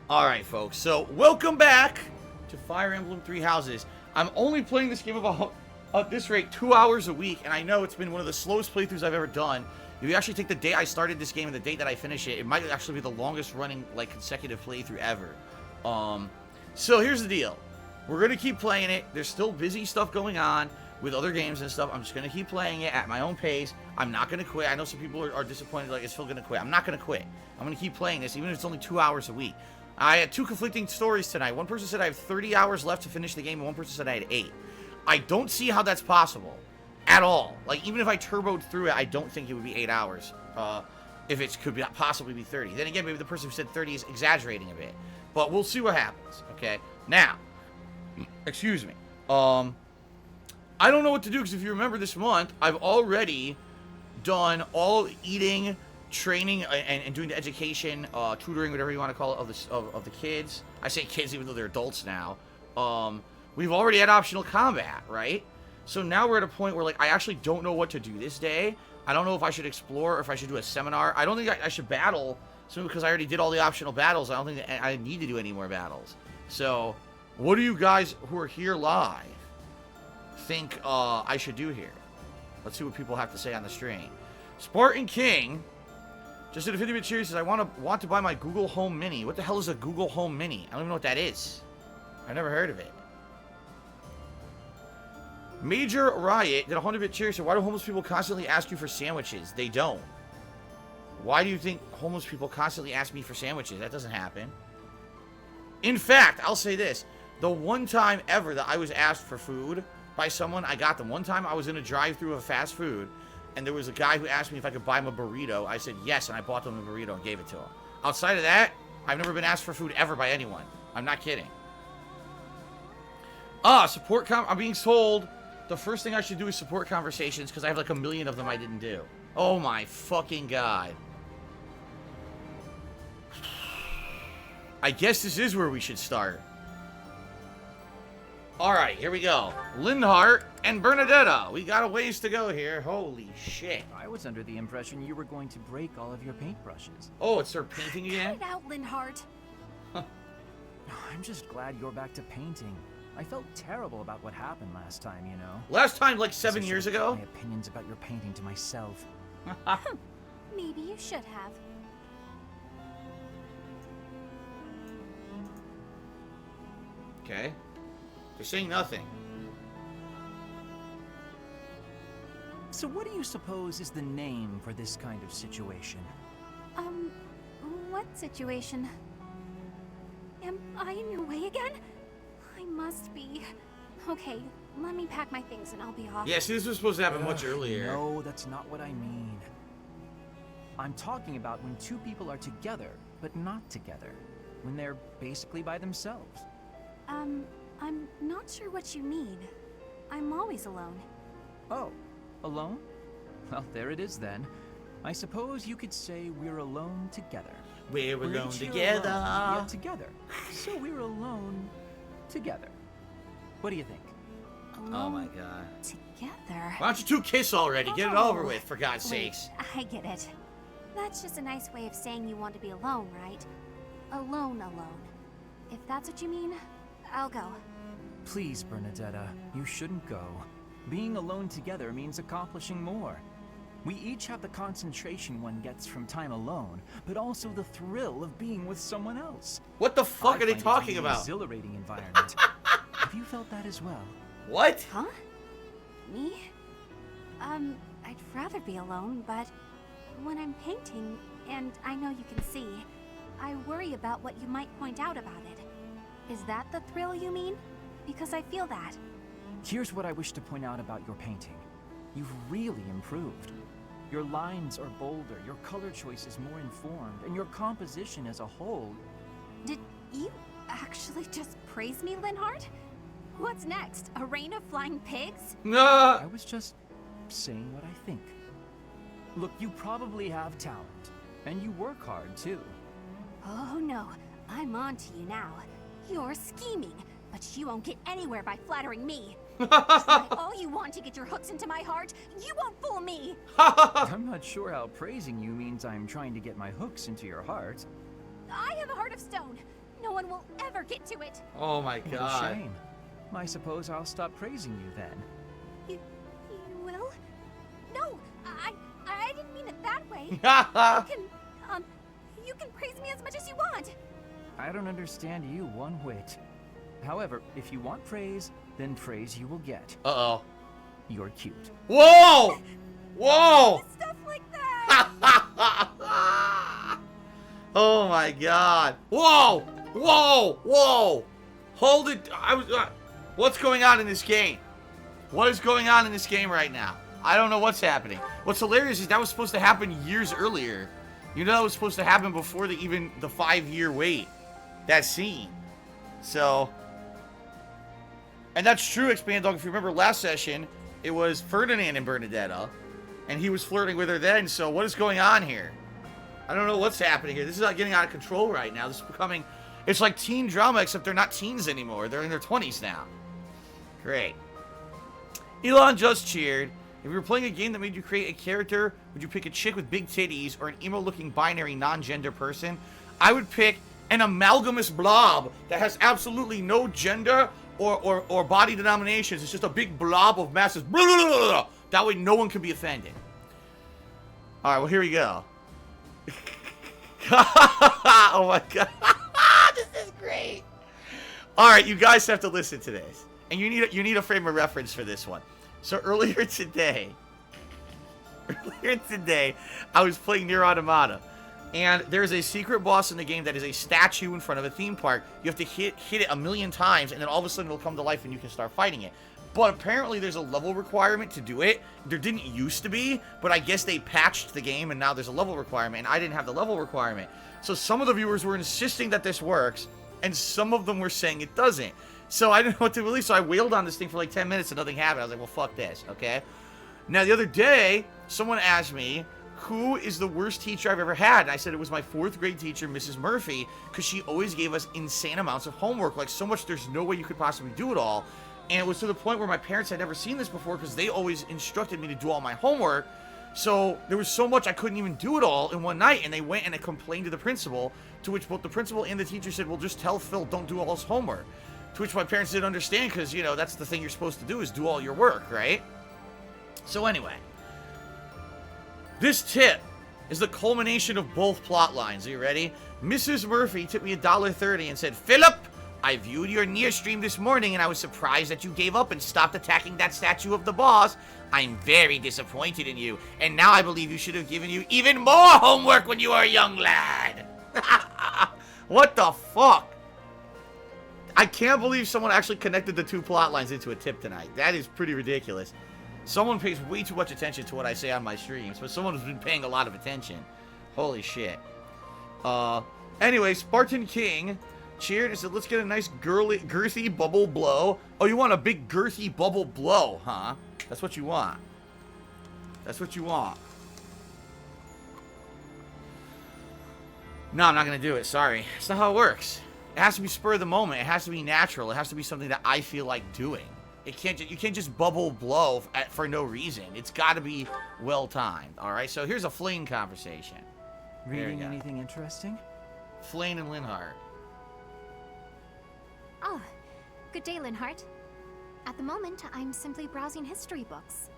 Alright, folks, so welcome back to Fire Emblem Three Houses. I'm only playing this game about, at this rate, 2 hours a week, and I know it's been one of the slowest playthroughs I've ever done. If you actually take the day I started this game and the date that I finish it, it might actually be the longest running, like, consecutive playthrough ever. So here's the deal. We're going to keep playing it. There's still busy stuff going on with other games and stuff. I'm just going to keep playing it at my own pace. I'm not going to quit. I know some people are disappointed, like, it's Phil going to quit. I'm not going to quit. I'm going to keep playing this, even if it's only 2 hours a week. I had two conflicting stories tonight. One person said I have 30 hours left to finish the game, and one person said I had 8. I don't see how that's possible. At all. Like, even if I turboed through it, I don't think it would be 8 hours. If it could possibly be 30. Then again, maybe the person who said 30 is exaggerating a bit. But we'll see what happens, okay? Now, excuse me. I don't know what to do, because if you remember this month, I've already done all eating, training, and doing the education, tutoring, whatever you want to call it, of the kids. I say kids even though they're adults now. We've already had optional combat, right? So now we're at a point where, like, I actually don't know what to do this day. I don't know if I should explore or if I should do a seminar. I don't think I should battle, simply because I already did all the optional battles. I don't think I need to do any more battles. So, what do you guys who are here live think I should do here? Let's see what people have to say on the stream. Spartan King just did a 50-bit cheers. Says, I want to buy my Google Home Mini. What the hell is a Google Home Mini? I don't even know what that is. I've never heard of it. Major Riot did a 100-bit cheers. Said, why do homeless people constantly ask you for sandwiches? They don't. Why do you think homeless people constantly ask me for sandwiches? That doesn't happen. In fact, I'll say this. The one time ever that I was asked for food by someone, I got them. One time I was in a drive-thru of fast food, and there was a guy who asked me if I could buy him a burrito. I said yes, and I bought him a burrito and gave it to him. Outside of that, I've never been asked for food ever by anyone. I'm not kidding. I'm being told the first thing I should do is support conversations, because I have like 1 million of them I didn't do. Oh my fucking god. I guess this is where we should start. Alright, here we go. Lindhart and Bernadetta. We got a ways to go here. Holy shit. I was under the impression you were going to break all of your paintbrushes. Oh, it's her painting again? Cut it out, Lindhart. I'm just glad you're back to painting. I felt terrible about what happened last time, you know. Last time, like 7 years ago? My opinions about your painting to myself. Maybe you should have. Okay. They're saying nothing. So what do you suppose is the name for this kind of situation? What situation? Am I in your way again? I must be. Okay, let me pack my things and I'll be off. Yeah, see, this was supposed to happen much earlier. No, that's not what I mean. I'm talking about when two people are together, but not together. When they're basically by themselves. I'm not sure what you mean. I'm always alone. Oh, alone? Well, there it is then. I suppose you could say we're alone together. We're alone each together. Alone, yet together. So we're alone together. What do you think? Alone Oh my god. together. Why don't you two kiss already? Get it over with, for God's sakes. I get it. That's just a nice way of saying you want to be alone, right? Alone. If that's what you mean, I'll go. Please, Bernadetta, you shouldn't go. Being alone together means accomplishing more. We each have the concentration one gets from time alone, but also the thrill of being with someone else. What the fuck are they find it to be talking an about? Exhilarating environment. Have you felt that as well? What? Huh? Me? I'd rather be alone, but when I'm painting, and I know you can see, I worry about what you might point out about it. Is that the thrill you mean? Because I feel that. Here's what I wish to point out about your painting. You've really improved. Your lines are bolder, your color choice is more informed, and your composition as a whole... Did you actually just praise me, Linhart? What's next? A rain of flying pigs? Nah. I was just saying what I think. Look, you probably have talent, and you work hard, too. Oh no, I'm on to you now. You're scheming, but you won't get anywhere by flattering me. Try all you want to get your hooks into my heart. You won't fool me. I'm not sure how praising you means I'm trying to get my hooks into your heart. I have a heart of stone. never get to it. Oh my What a god. shame. I suppose I'll stop praising you then. You will? No, I didn't mean it that way. You can praise me as much as you want. I don't understand you one whit. However, if you want praise, then praise you will get. Uh-oh. You're cute. Whoa! Whoa! Stuff like that. Oh my god. Whoa! Whoa! Whoa! Hold it. What's going on in this game? What is going on in this game right now? I don't know what's happening. What's hilarious is that was supposed to happen years earlier. You know that was supposed to happen before the 5-year wait. That scene. So... And that's true, Expand Dog. If you remember last session, it was Ferdinand and Bernadetta. And he was flirting with her then, so what is going on here? I don't know what's happening here. This is like getting out of control right now. This is becoming... It's like teen drama, except they're not teens anymore. They're in their 20s now. Great. Elon just cheered. If you were playing a game that made you create a character, would you pick a chick with big titties or an emo-looking binary non-gender person? I would pick an amalgamous blob that has absolutely no gender or body denominations. It's just a big blob of masses. Blah, blah, blah, blah. That way no one can be offended. Alright, well here we go. Oh my god. This is great. Alright, you guys have to listen to this. And you need a frame of reference for this one. So earlier today, I was playing Nier Automata. And there's a secret boss in the game that is a statue in front of a theme park. You have to hit it 1,000,000 times, and then all of a sudden it'll come to life and you can start fighting it. But apparently there's a level requirement to do it. There didn't used to be, but I guess they patched the game and now there's a level requirement, and I didn't have the level requirement. So some of the viewers were insisting that this works, and some of them were saying it doesn't. So I didn't know what to release, so I wailed on this thing for like 10 minutes and nothing happened. I was like, well, fuck this, okay? Now, the other day, someone asked me, who is the worst teacher I've ever had? And I said it was my 4th grade teacher, Mrs. Murphy, because she always gave us insane amounts of homework, like so much there's no way you could possibly do it all. And it was to the point where my parents had never seen this before because they always instructed me to do all my homework. So there was so much I couldn't even do it all in one night, and they went and they complained to the principal, to which both the principal and the teacher said, well, just tell Phil don't do all his homework. To which my parents didn't understand because, you know, that's the thing you're supposed to do is do all your work, right? So anyway, this tip is the culmination of both plot lines. Are you ready? Mrs. Murphy tipped me $1.30 and said, Philip, I viewed your Nier stream this morning and I was surprised that you gave up and stopped attacking that statue of the boss. I'm very disappointed in you, and now I believe you should have given you even more homework when you were a young lad. What the fuck? I can't believe someone actually connected the two plot lines into a tip tonight. That is pretty ridiculous. Someone pays way too much attention to what I say on my streams, but someone has been paying a lot of attention. Holy shit. Anyway, Spartan King cheered and said, let's get a nice girthy bubble blow. Oh, you want a big girthy bubble blow, huh? That's what you want. That's what you want. No, I'm not going to do it. Sorry. It's not how it works. It has to be spur of the moment. It has to be natural. It has to be something that I feel like doing. You can't just bubble blow for no reason. It's got to be well timed. All right. So here's a fling conversation. Reading anything interesting? Flane and Linhart. Oh, good day, Linhart. At the moment, I'm simply browsing history books.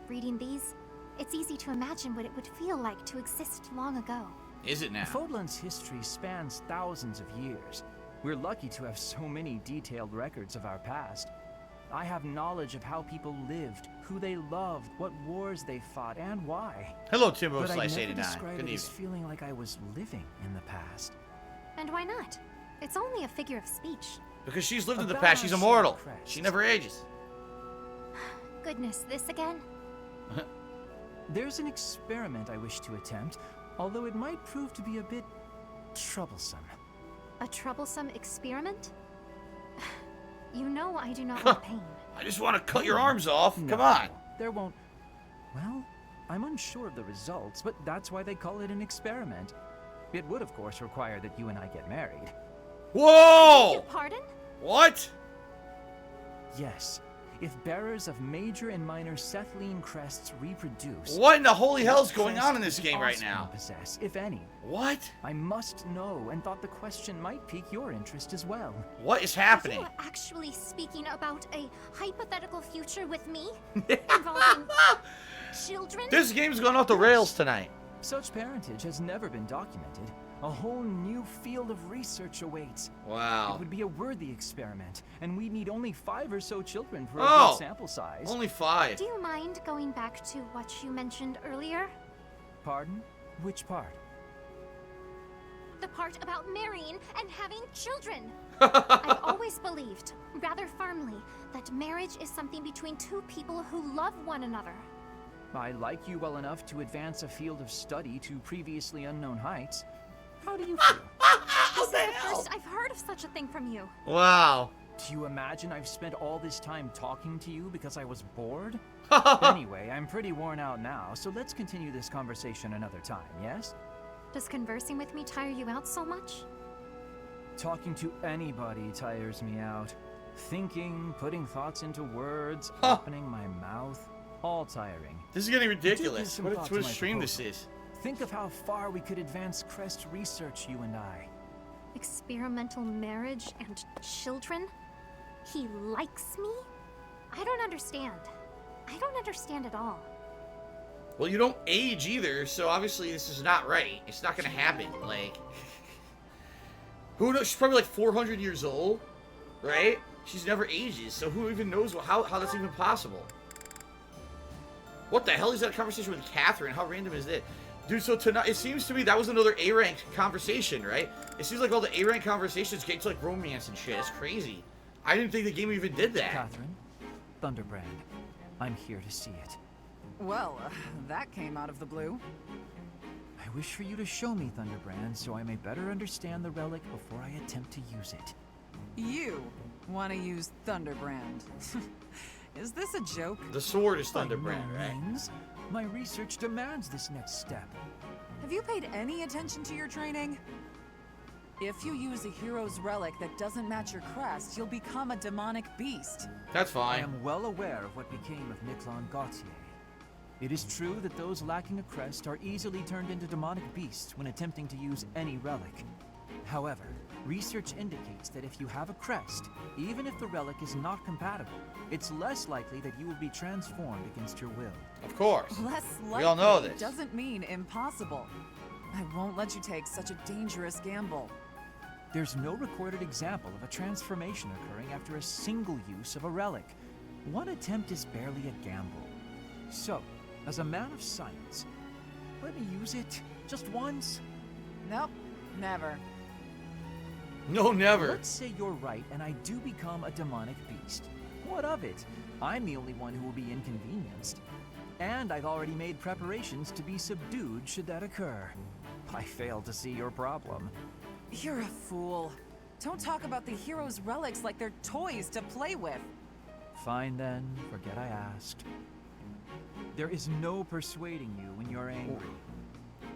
Reading these, it's easy to imagine what it would feel like to exist long ago. Is it now? Fodlan's history spans thousands of years. We're lucky to have so many detailed records of our past. I have knowledge of how people lived, who they loved, what wars they fought, and why. Hello, Timbo But I'd Slice never 89. describe Good it as evening. feeling like I was living in the past. And why not? It's only a figure of speech. Because she's lived in the About past. She's our immortal. shared crest. She never ages. Goodness, this again? There's an experiment I wish to attempt, although it might prove to be a bit troublesome. A troublesome experiment? You know I do not want pain. I just want to cut your arms off. No, Come on. There won't... Well, I'm unsure of the results, but that's why they call it an experiment. It would, of course, require that you and I get married. Whoa! Pardon? What? Yes. if bearers of major and minor Cethline crests reproduce... What in the holy hell is what going crest on in this do game right offspring now? Possess, if any? What? I must know, and thought the question might pique your interest as well. What is Are happening? you actually speaking about a hypothetical future with me? Involving children? This game's going off the rails tonight. Such parentage has never been documented. A whole new field of research awaits. It Wow. would be a worthy experiment, and we'd need only 5 or so children for a Oh, good sample size. Only 5. Do you mind going back to what you mentioned earlier? Pardon? Which part? The part about marrying and having children. I've always believed, rather firmly, that marriage is something between two people who love one another. I like you well enough to advance a field of study to previously unknown heights. How do you feel? This is the first I've heard of such a thing from you. Wow. Do you imagine I've spent all this time talking to you because I was bored? Anyway, I'm pretty worn out now, so let's continue this conversation another time, yes? Does conversing with me tire you out so much? Talking to anybody tires me out. Thinking, putting thoughts into words, opening my mouth, all tiring. This is getting Do give ridiculous. some What thought a to my stream this proposal. is. Think of how far we could advance Crest research, you and I. Experimental marriage and children? He likes me? I don't understand. I don't understand at all. Well, you don't age either, so obviously this is not right. It's not gonna happen. Like, who knows? She's probably like 400 years old, right? She's never ages, so who even knows how that's even possible? What the hell is that conversation with Catherine? How random is that? Dude, so tonight, it seems to me that was another A-rank conversation, right? It seems like all the A-rank conversations get to like romance and shit. It's crazy. I didn't think the game even did that. Catherine, Thunderbrand, I'm here to see it. Well, that came out of the blue. I wish for you to show me Thunderbrand so I may better understand the relic before I attempt to use it. You want to use Thunderbrand. Is this a joke? The sword is By Thunderbrand, no right? means. My research demands this next step. Have you paid any attention to your training? If you use a hero's relic that doesn't match your crest, you'll become a demonic beast. That's I fine. am well aware of what became of Niklon Gautier. It is true that those lacking a crest are easily turned into demonic beasts when attempting to use any relic. However, research indicates that if you have a crest, even if the relic is not compatible, it's less likely that you will be transformed against your will. Of course. Less likely We all know this. doesn't mean impossible. I won't let you take such a dangerous gamble. There's no recorded example of a transformation occurring after a single use of a relic. One attempt is barely a gamble. So, as a man of science, let me use it just once. Nope, never. No, never. Let's say you're right and I do become a demonic beast. What of it? I'm the only one who will be inconvenienced. And I've already made preparations to be subdued should that occur. I fail to see your problem. You're a fool. Don't talk about the hero's relics like they're toys to play with. Fine then, forget I asked. There is no persuading you when you're angry.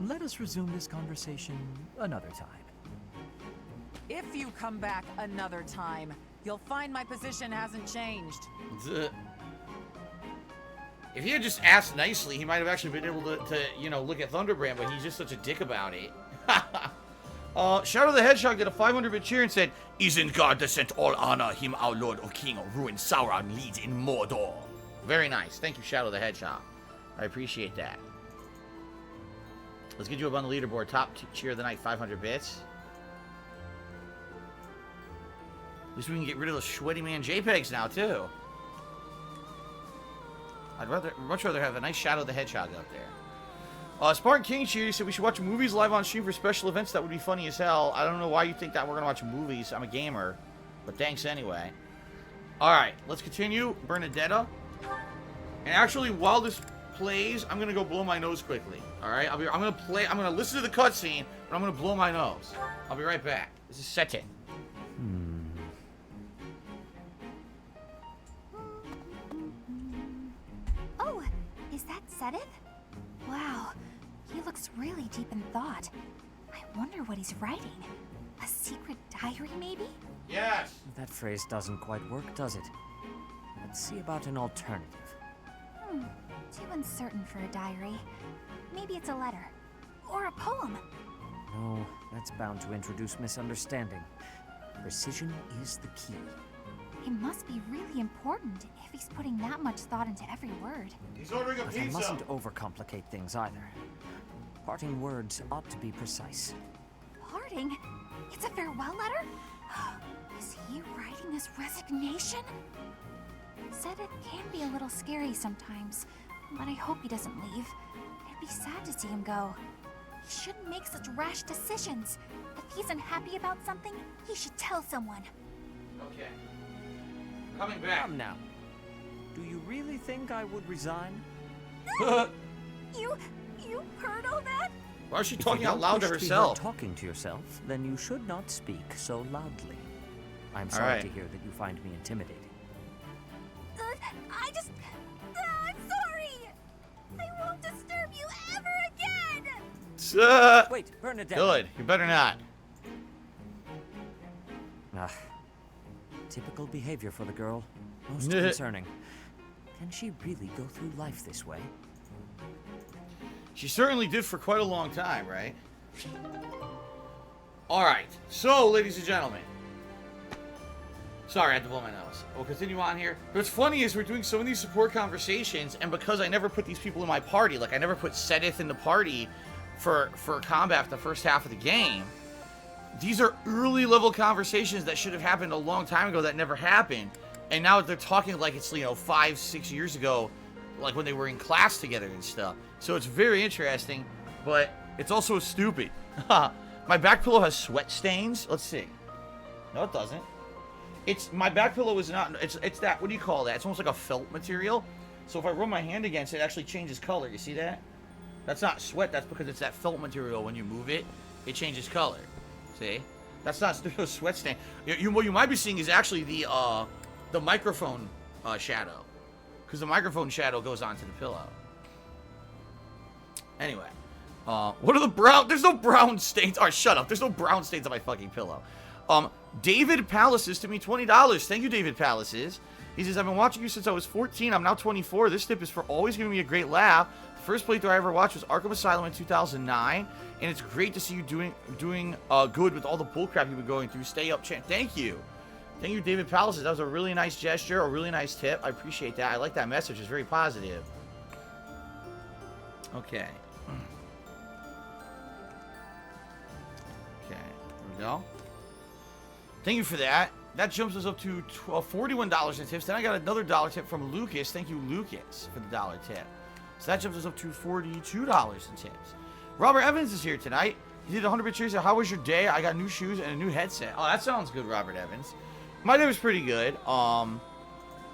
Let us resume this conversation another time. If you come back another time, you'll find my position hasn't changed. If he had just asked nicely, he might have actually been able to you know, look at Thunderbrand, but he's just such a dick about it. Shadow the Hedgehog did a 500-bit cheer and said, "Isn't God that sent all honor him, our Lord, O King, ruin Sauron leads in Mordor?" Very nice. Thank you, Shadow the Hedgehog. I appreciate that. Let's get you up on the leaderboard. Top cheer of the night, 500 bits. At least we can get rid of those sweaty man JPEGs now, too. I'd much rather have a nice Shadow the Hedgehog up there. Spartan King Cheer said we should watch movies live on stream for special events. That would be funny as hell. I don't know why you think that we're going to watch movies. I'm a gamer. But thanks anyway. Alright, let's continue. Bernadetta. And actually, while this plays, I'm going to go blow my nose quickly. Alright? I'm going to listen to the cutscene, but I'm going to blow my nose. I'll be right back. This is setting. Oh, is that Sedith? Wow, he looks really deep in thought. I wonder what he's writing. A secret diary, maybe? Yes! That phrase doesn't quite work, does it? let's see about an alternative. Too uncertain for a diary. Maybe it's a letter. Or a poem. No, that's bound to introduce misunderstanding. Precision is the key. It must be really important if he's putting that much thought into every word. He's ordering a But I pizza. mustn't overcomplicate things either. Parting words ought to be precise. Parting? It's a farewell letter? Is he writing his resignation? Said it can be a little scary sometimes, but I hope he doesn't leave. It'd be sad to see him go. He shouldn't make such rash decisions. If he's unhappy about something, he should tell someone. Okay. Coming back. Come now. Do you really think I would resign? You heard all that? Why is she If you talking out don't loud to wish be herself? heard talking to yourself, then you should not speak so loudly. I'm All sorry right. to hear that you find me intimidating. I'm sorry! I won't disturb you ever again! Wait, Bernadette. Good. You better not. Ah, typical behavior for the girl. Most concerning. Can she really go through life this way? She certainly did for quite a long time, right? Alright, so, ladies and gentlemen. Sorry, I had to blow my nose. We'll continue on here. What's funny is we're doing so many support conversations, and because I never put these people in my party, like I never put Sedith in the party for combat for the first half of the game, these are early level conversations that should have happened a long time ago that never happened. And now they're talking like it's, 5-6 years ago, like when they were in class together and stuff. So it's very interesting, but it's also stupid. My back pillow has sweat stains. Let's see. No, it doesn't. My back pillow is not, it's that, what do you call that? It's almost like a felt material. So if I rub my hand against it, it actually changes color. You see that? That's not sweat, that's because it's that felt material. When you move it, it changes color. See? That's not a sweat stain. What you might be seeing is actually the microphone shadow. Because the microphone shadow goes onto the pillow. Anyway. What are the brown? There's no brown stains. Oh, shut up. There's no brown stains on my fucking pillow. David Palaces to me $20. Thank you, David Palaces. He says, I've been watching you since I was 14. I'm now 24. This tip is for always giving me a great laugh. The first playthrough I ever watched was Arkham Asylum in 2009. And it's great to see you doing good with all the bullcrap you've been going through. Stay up, champ. Thank you. Thank you, David Palaces. That was a really nice gesture, a really nice tip. I appreciate that. I like that message. It's very positive. Okay. Okay, there we go. Thank you for that. That jumps us up to $41 in tips. Then I got another dollar tip from Lucas. Thank you, Lucas, for the dollar tip. So that jumps us up to $42 in tips. Robert Evans is here tonight. He did 100 pictures. How was your day? I got new shoes and a new headset. Oh, that sounds good, Robert Evans. My day was pretty good.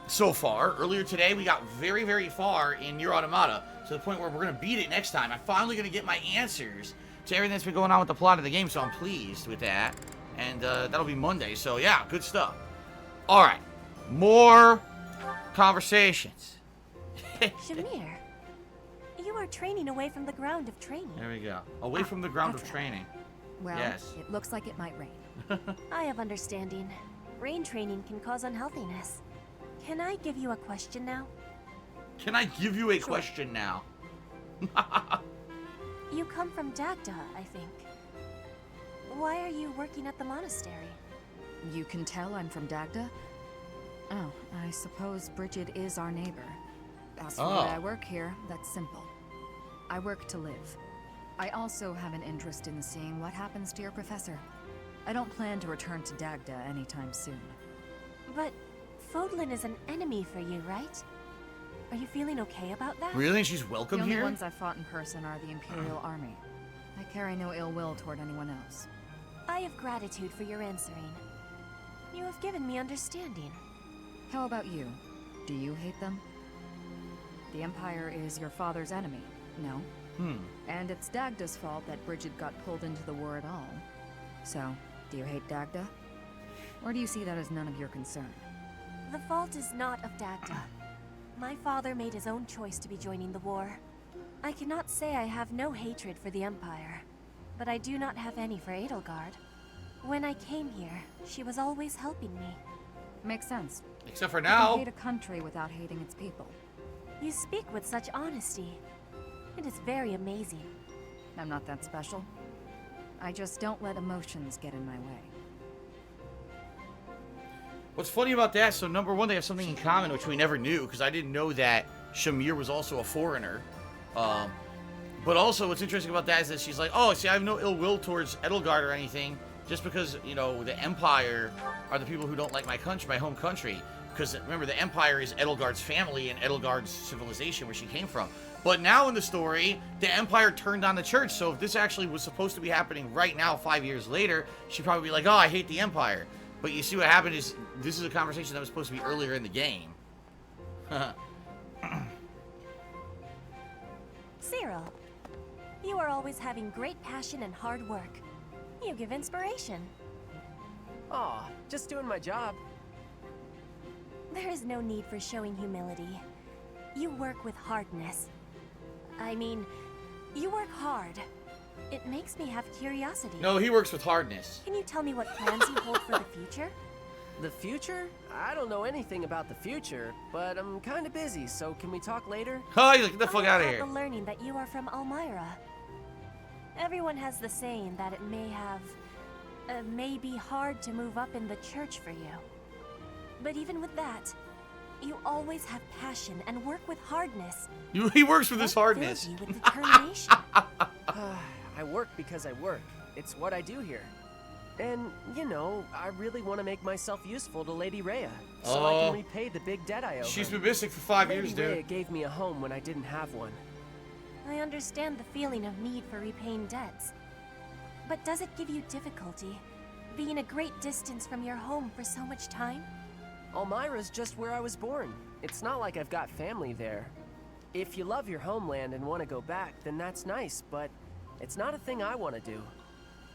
So far. Earlier today, we got very, very far in Nier Automata to the point where we're going to beat it next time. I'm finally going to get my answers to everything that's been going on with the plot of the game, so I'm pleased with that. And that'll be Monday. So, yeah, good stuff. All right. More conversations. Shamir, you are training away from the ground of training. There we go. Away from the ground of training. Well, Yes. it looks like it might rain. I have understanding. Rain training can cause unhealthiness. Can I give you a question now? Can I give you a question now? You come from Dagda, I think. Why are you working at the monastery? You can tell I'm from Dagda? Oh, I suppose Bridget is our neighbor. As for why I work here, that's simple. I work to live. I also have an interest in seeing what happens to your professor. I don't plan to return to Dagda anytime soon. But Fodlan is an enemy for you, right? Are you feeling okay about that? Really? She's welcome The only here? ones I've fought in person are the Imperial Army. I carry no ill will toward anyone else. I have gratitude for your answering. You have given me understanding. How about you? Do you hate them? The Empire is your father's enemy, no? And it's Dagda's fault that Bridget got pulled into the war at all. So, do you hate Dagda? Or do you see that as none of your concern? The fault is not of Dagda. My father made his own choice to be joining the war. I cannot say I have no hatred for the Empire, but I do not have any for Edelgard. When I came here, she was always helping me. Makes sense. Except for You can now. hate a country without hating its people. You speak with such honesty. It is very amazing. I'm not that special. I just don't let emotions get in my way. What's funny about that, so number one, they have something in common, which we never knew, because I didn't know that Shamir was also a foreigner. But also, what's interesting about that is that she's like, oh, see, I have no ill will towards Edelgard or anything, just because, you know, the Empire are the people who don't like my country, my home country. Because, remember, the Empire is Edelgard's family and Edelgard's civilization, where she came from. But now in the story, the Empire turned on the church, so if this actually was supposed to be happening right now, 5 years later, she'd probably be like, oh, I hate the Empire. But you see what happened is, this is a conversation that was supposed to be earlier in the game. Cyril, you are always having great passion and hard work. You give inspiration. Aw, just doing my job. There is no need for showing humility. You work with hardness. I mean, you work hard. It makes me have curiosity. No, he works with hardness. Can you tell me what plans you hold for the future? The future? I don't know anything about the future, but I'm kind of busy, so can we talk later? Oh, get the fuck out of I here. have the learning that you are from Elmira. Everyone has the saying that it may be hard to move up in the church for you. But even with that, you always have passion and work with hardness. He works with his What hardness. fills you with determination? I work because I work. It's what I do here. And, you know, I really want to make myself useful to Lady Rhea, so I can repay the big debt I owe She's her. been missing for 5 Lady years, Rhea dude. gave me a home when I didn't have one. I understand the feeling of need for repaying debts. But does it give you difficulty, being a great distance from your home for so much time? Elmira's just where I was born. It's not like I've got family there. If you love your homeland and want to go back, then that's nice, but it's not a thing I want to do.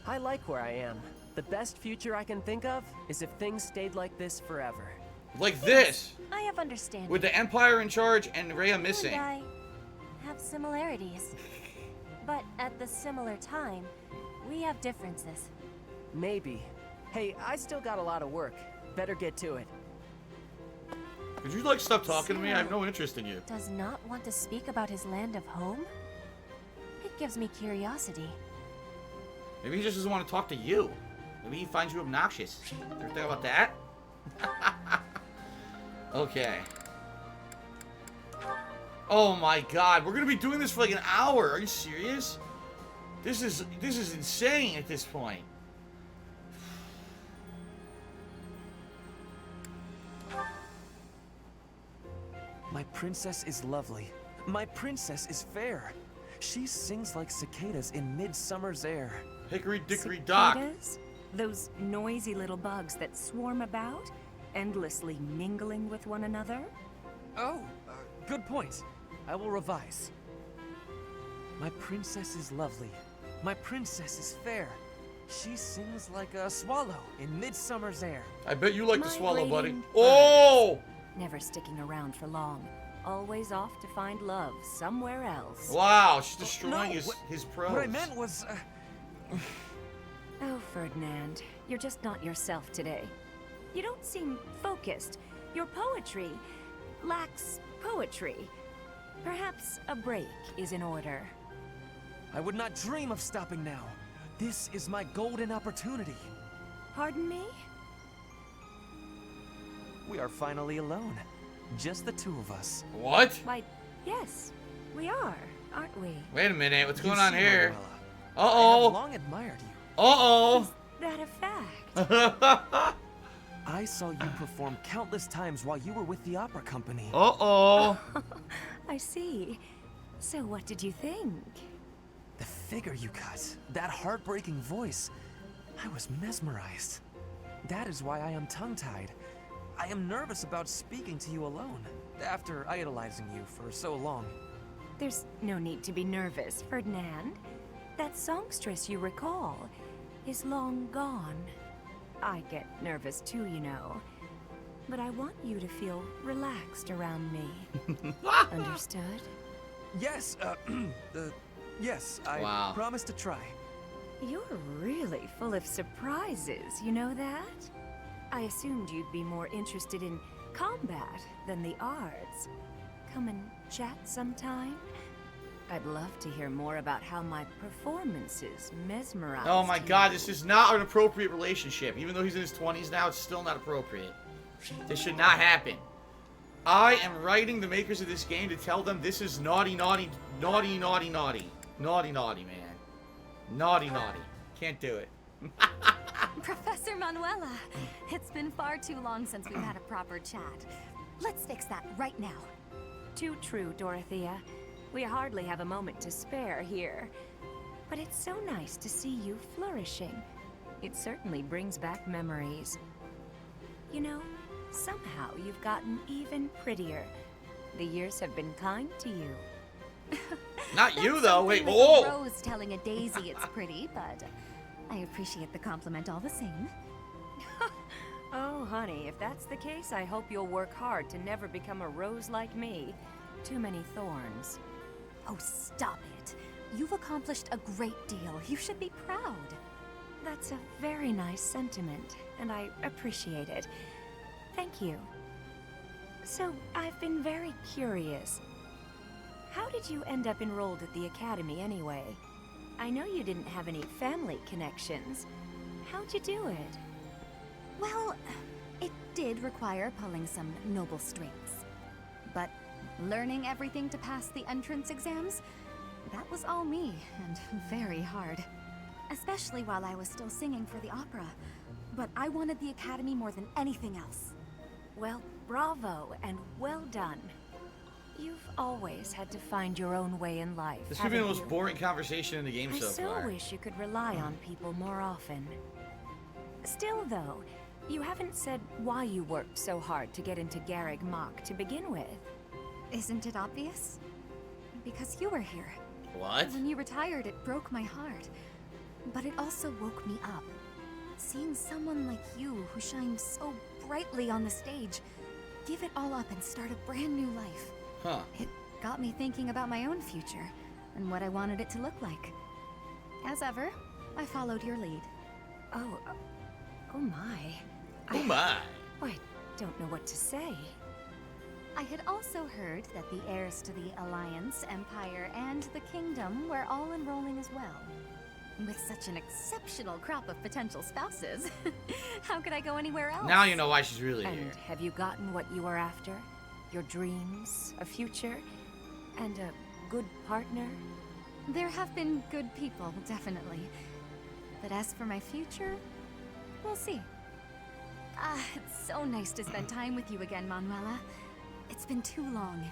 I like where I am. The best future I can think of is if things stayed like this forever. Like this. I have understanding. With the Empire in charge and Rhea missing. And I have similarities. But at the similar time, we have differences. Maybe. Hey, I still got a lot of work. Better get to it. Could you, like, stop talking to me? I have no interest in you. Does not want to speak about his land of home? It gives me curiosity. Maybe he just doesn't want to talk to you. Maybe he finds you obnoxious. Ever think about that? Okay. Oh my god, we're gonna be doing this for like an hour. Are you serious? This is insane at this point. My princess is lovely. My princess is fair. She sings like cicadas in midsummer's air. Hickory dickory dock. Cicadas? Those noisy little bugs that swarm about, endlessly mingling with one another? Oh, good point. I will revise. My princess is lovely. My princess is fair. She sings like a swallow in midsummer's air. I bet you like to swallow, buddy. Migrating Oh! Never sticking around for long. Always off to find love somewhere else. Wow, she's destroying No, his prose. What I meant was, Oh, Ferdinand, you're just not yourself today. You don't seem focused. Your poetry lacks poetry. Perhaps a break is in order. I would not dream of stopping now. This is my golden opportunity. Pardon me? We are finally alone. Just the two of us. What? Why, yes, we are, aren't we? Wait a minute, what's You going on see, here? Manuela, I have Uh-oh. long admired you. Uh-oh. That a fact? I saw you perform countless times while you were with the opera company. Uh-oh. I see. So what did you think? The figure you cut, that heartbreaking voice, I was mesmerized. That is why I am tongue-tied. I am nervous about speaking to you alone, after idolizing you for so long. There's no need to be nervous, Ferdinand. That songstress you recall is long gone. I get nervous too, you know. But I want you to feel relaxed around me. Understood? Yes, yes, I Wow. promise to try. You're really full of surprises, you know that? I assumed you'd be more interested in combat than the arts. Come and chat sometime? I'd love to hear more about how my performances mesmerized Oh my you. god, this is not an appropriate relationship. Even though he's in his 20s now, it's still not appropriate. This should not happen. I am writing the makers of this game to tell them this is naughty, naughty, naughty, naughty, naughty. Naughty, naughty, man. Naughty, naughty. Can't do it. Professor Manuela, it's been far too long since we've had a proper chat. Let's fix that right now. Too true, Dorothea. We hardly have a moment to spare here. But it's so nice to see you flourishing. It certainly brings back memories. You know, somehow you've gotten even prettier. The years have been kind to you. Not you, though. Wait, Like whoa. a rose telling a daisy it's pretty, but I appreciate the compliment all the same. Oh, honey, if that's the case, I hope you'll work hard to never become a rose like me. Too many thorns. Oh, stop it. You've accomplished a great deal. You should be proud. That's a very nice sentiment, and I appreciate it. Thank you. So, I've been very curious. How did you end up enrolled at the academy anyway? I know you didn't have any family connections. How'd you do it? Well, it did require pulling some noble strings. But learning everything to pass the entrance exams, that was all me, and very hard. Especially while I was still singing for the opera. But I wanted the academy more than anything else. Well, bravo, and well done. You've always had to find your own way in life. This could be the haven't most you? boring conversation in the game I so so far. wish you could rely on people more often. Still, though, you haven't said why you worked so hard to get into Garreg Mach to begin with. Isn't it obvious? Because you were here. What? When you retired, it broke my heart. But it also woke me up. Seeing someone like you, who shines so brightly on the stage, give it all up and start a brand new life. Huh. It got me thinking about my own future, and what I wanted it to look like. As ever, I followed your lead. Oh my. Oh my. I don't know what to say. I had also heard that the heirs to the Alliance, Empire, and the Kingdom were all enrolling as well. With such an exceptional crop of potential spouses, how could I go anywhere else? Now you know why she's really And here. have you gotten what you were after? Your dreams, a future, and a good partner? There have been good people, definitely. But as for my future, we'll see. Ah, it's so nice to spend time with you again, Manuela. It's been too long.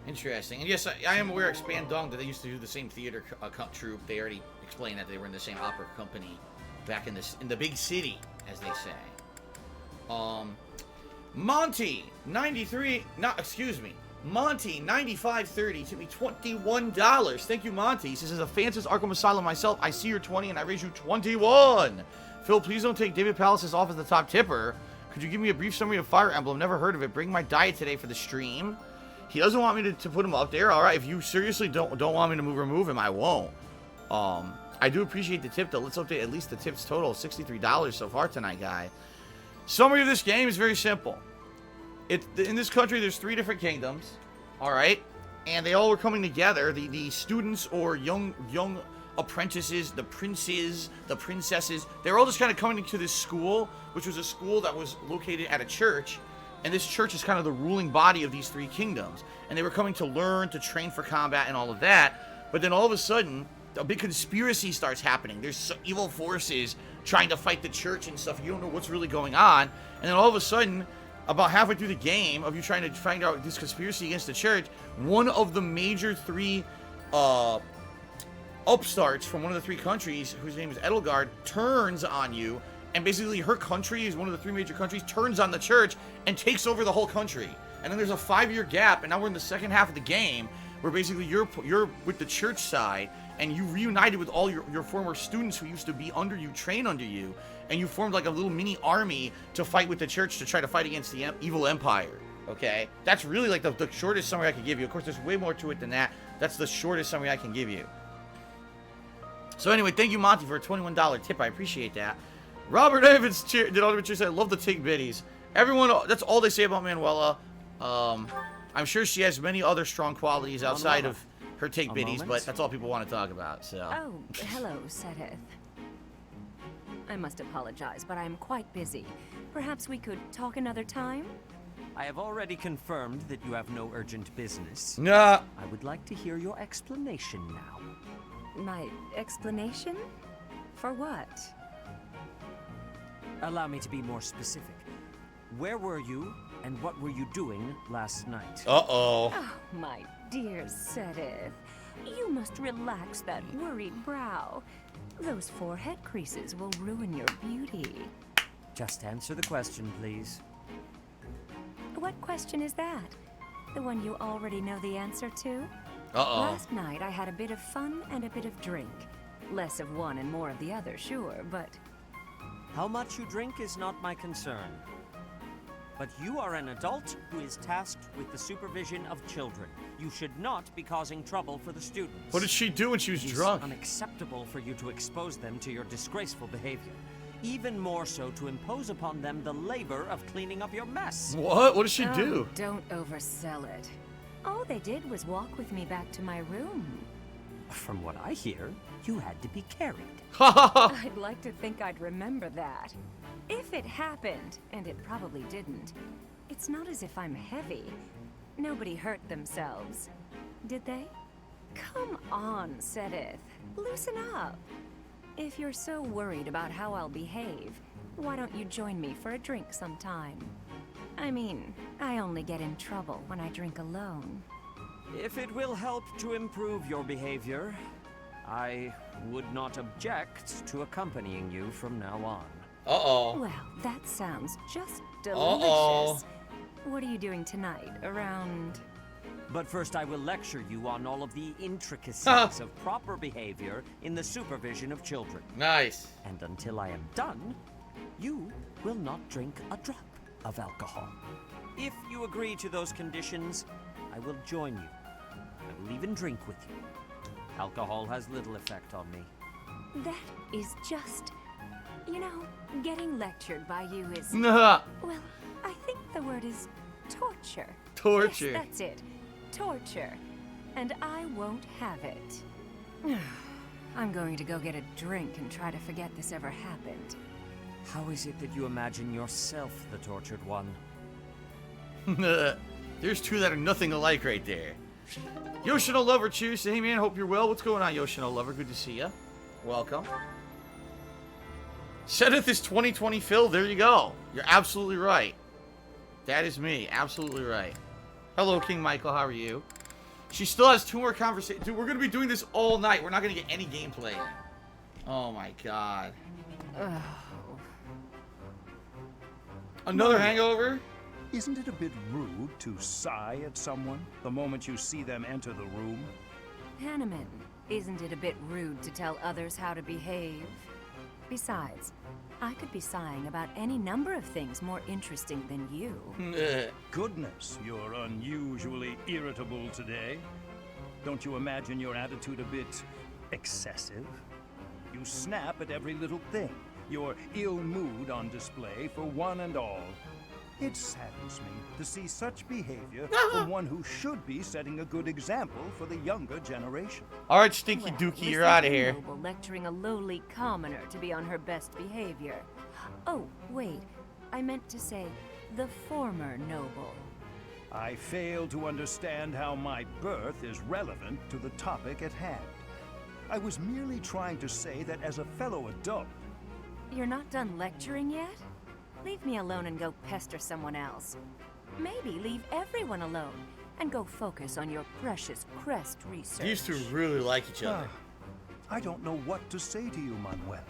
Interesting. And yes, I am aware of Expandong that they used to do the same theater troupe. They already explained that they were in the same opera company back in the big city, as they say. Monty 9530 to me $21. Thank you, Monty. He says, as a fan since Arkham Asylum myself, I see you're 20 and I raise you 21. Phil, please don't take David Palace's off as the top tipper. Could you give me a brief summary of Fire Emblem? Never heard of it. Bring my diet today for the stream. He doesn't want me to put him up there. All right, if you seriously don't want me to remove him, I won't. I do appreciate the tip, though. Let's update at least the tips total. $63 so far tonight, guy. Summary of this game is very simple. In this country, there's 3 different kingdoms, all right? And they all were coming together. The students or young apprentices, the princes, the princesses, they're all just kind of coming into this school, which was a school that was located at a church. And this church is kind of the ruling body of these 3 kingdoms. And they were coming to learn, to train for combat and all of that. But then all of a sudden, a big conspiracy starts happening. There's evil forces trying to fight the church and stuff. You don't know what's really going on. And then all of a sudden, about halfway through the game of you trying to find out this conspiracy against the church, one of the major 3 upstarts from one of the 3 countries, whose name is Edelgard, turns on you. And basically her country is one of the 3 major countries, turns on the church and takes over the whole country. And then there's a 5-year gap, and now we're in the second half of the game, where basically you're with the church side, and you reunited with all your former students who used to be under you, train under you, and you formed like a little mini army to fight with the church to try to fight against the evil empire. Okay? That's really like the shortest summary I could give you. Of course, there's way more to it than that. That's the shortest summary I can give you. So anyway, thank you, Monty, for a $21 tip. I appreciate that. Robert Evans did all the cheers. I love the Tig Biddies. Everyone, that's all they say about Manuela. I'm sure she has many other strong qualities outside of her Tig Biddies, but that's all people want to talk about. So. Oh, hello, Sedith. I must apologize, but I'm quite busy. Perhaps we could talk another time? I have already confirmed that you have no urgent business. Nah. I would like to hear your explanation now. My explanation? For what? Allow me to be more specific. Where were you, and what were you doing last night? Uh-oh. Oh, my dear Sedith. You must relax that worried brow. Those forehead creases will ruin your beauty. Just answer the question, please. What question is that? The one you already know the answer to? Uh-oh. Last night I had a bit of fun and a bit of drink. Less of one and more of the other, sure, but... How much you drink is not my concern. But you are an adult who is tasked with the supervision of children. You should not be causing trouble for the students. What did she do when she was drunk? It is unacceptable for you to expose them to your disgraceful behavior. Even more so to impose upon them the labor of cleaning up your mess. What? What did she do? Don't oversell it. All they did was walk with me back to my room. From what I hear, you had to be carried. I'd like to think I'd remember that. If it happened, and it probably didn't, it's not as if I'm heavy. Nobody hurt themselves. Did they? Come on, Sedith. Loosen up. If you're so worried about how I'll behave, why don't you join me for a drink sometime? I mean, I only get in trouble when I drink alone. If it will help to improve your behavior, I would not object to accompanying you from now on. Uh-oh. Well, that sounds just delicious. Uh-oh. What are you doing tonight? Around... But first I will lecture you on all of the intricacies of proper behavior in the supervision of children. Nice. And until I am done, you will not drink a drop of alcohol. If you agree to those conditions, I will join you. I will even drink with you. Alcohol has little effect on me. That is just... You know, getting lectured by you is... Nah. Well, I think the word is torture. Torture. Yes, that's it. Torture. And I won't have it. I'm going to go get a drink and try to forget this ever happened. How is it that you imagine yourself the tortured one? There's two that are nothing alike right there. Yoshino Lover, cheers. Hey man, hope you're well. What's going on, Yoshino Lover? Good to see ya. Welcome. Sedith is 2020 Phil. There you go. You're absolutely right. That is me. Absolutely right. Hello, King Michael. How are you? She still has 2 more conversations. Dude, we're going to be doing this all night. We're not going to get any gameplay. Oh, my God. Another hangover? Isn't it a bit rude to sigh at someone the moment you see them enter the room? Hanneman, isn't it a bit rude to tell others how to behave? Besides, I could be sighing about any number of things more interesting than you. Goodness, you're unusually irritable today. Don't you imagine your attitude a bit excessive? You snap at every little thing, your ill mood on display for one and all. It saddens me to see such behavior from one who should be setting a good example for the younger generation. All right, Stinky Dookie, you're out of here. Noble lecturing a lowly commoner to be on her best behavior. Oh, wait. I meant to say the former noble. I fail to understand how my birth is relevant to the topic at hand. I was merely trying to say that as a fellow adult... You're not done lecturing yet? Leave me alone and go pester someone else. Maybe leave everyone alone and go focus on your precious crest research. These two really like each other. I don't know what to say to you, Manuela.